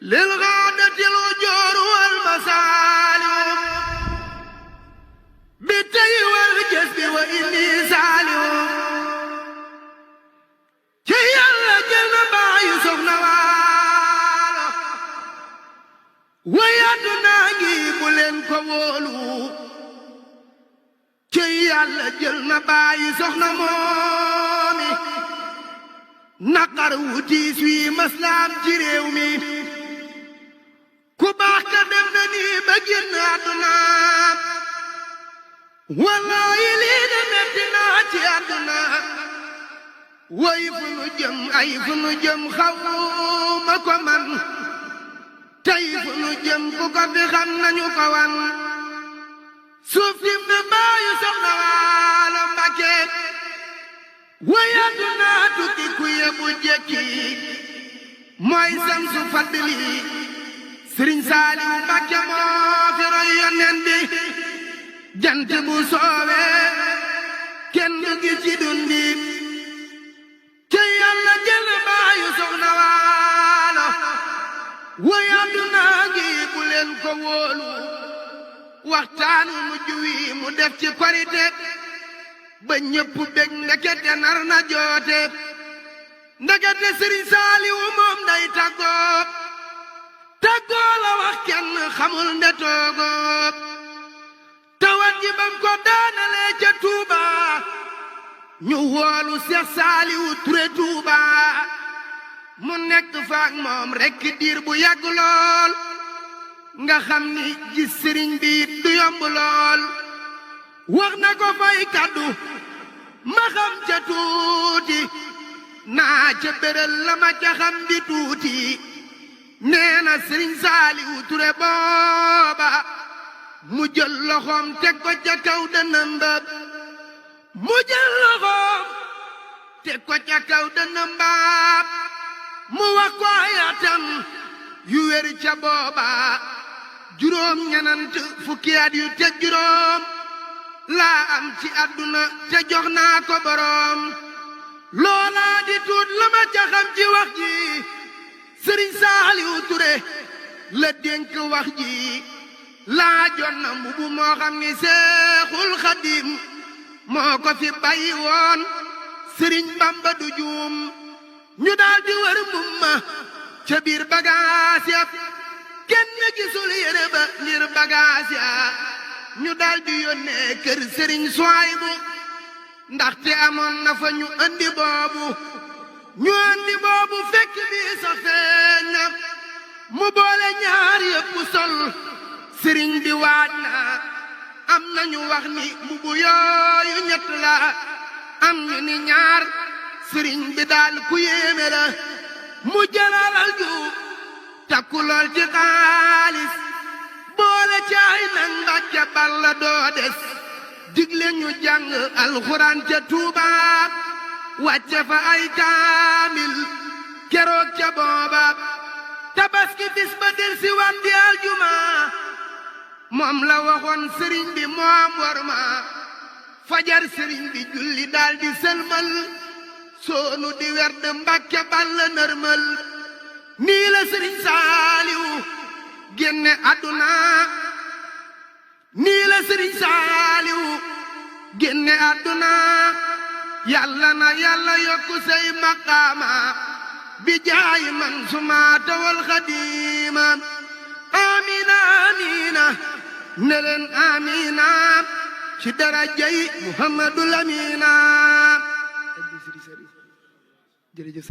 للغادة الأجور والمسالم بالتي والجسد وإني سالم كي يلا جل باي سخنا والا ويادنا جيب لين كوولو كي يلا جل باي سخنا مومي naqar wu tiis wi maslaam ci réew mi ku baax ka dem na ni ba génn àdduna wallaahi lii de metti naa ci àdduna woy fu nu jëm ay fu nu jëm xawma ko man tey fu nu jëm ku ko fi xam nañu ko wan suuf sim na baayu soxna Waalo Mbàkke wayaduna tukki ku yebu jekki mooy samsu fadli Sëriñ Saaliw Mbàkke moo fi roy yonent bi jant bu soowee kenn du gis ci dun bi te Yàlla jël baayu soxna Waalo wayaduna ngi bu leen ko wóolu waxtaanu mujj wi mu def ci korite ba ñëpp bég ndekete nar na joote ndekete Sëriñ Saaliw moom day tàggoo tàggoo la wax kenn xamul nde toogoo tawat ji bam ko daanalee ca Tuuba ñu woolu Seex Saaliw Ture Tuuba mu nekk faak moom rekk diir bu yàgg lool nga xam ni gis sëriñ bi du yomb lool wax na ko fay kàddu ma xam ca tuuti naa ca béral la ma ca xam di tuuti nee na Sëriñ Saaliw Ture booba mu jël loxoom teg ko ca kaw dënnam ba mu jël loxoom teg ko ca kaw dënnam ba mu wax ko ayatam yu wér ca booba juróom ñenant fukki at yu teg juróom laa am ci àdduna te jox naa ko boroom loolaa di tuut la ma ca xam ci wax ji Sëriñ Saaliw Ture la dénk wax ji laajoon na mbubu moo xam ni Seexul Xadiim moo ko fi bàyyi woon Sëriñ Bamba du juum ñu daal di wër mumma ca biir bagaas ya kenn gisul yére ba ngir bagaas ya ñu daldi yónnee kër Sëriñ Suwaybu ndaxte amoon na fa ñu andi boobu fekk bi sa feeñ na mu boole ñaar yëpp sol sëriñ bi waaj na am nañu wax ni mbubu yooyu ñett la am ñu ni ñaar sëriñ bi daal ku yéeme la mu jëlalal ju takku lool ci xaalis boole caay nag Mbàkke balla doo des digle ñu jàng alxuraan ca Tuuba wàcce fa ay kaamil keroog ca booba tabaski bis ba del si wan di aljuma moom la waxoon sëriñ bi moom war ma fajar sëriñ bi julli daal di sëlmal soonu di werd Mbàkke balla nërmal nii la Sëriñ Saaliw génne àdduna nii la Sëriñ Saaliw génne àdduna yàlla na yàlla yokku say maqaama bi jaay man sumaata wal xadiima amiina amiina ne leen amiina ci darajay Muhammadul Amiina jërëjëf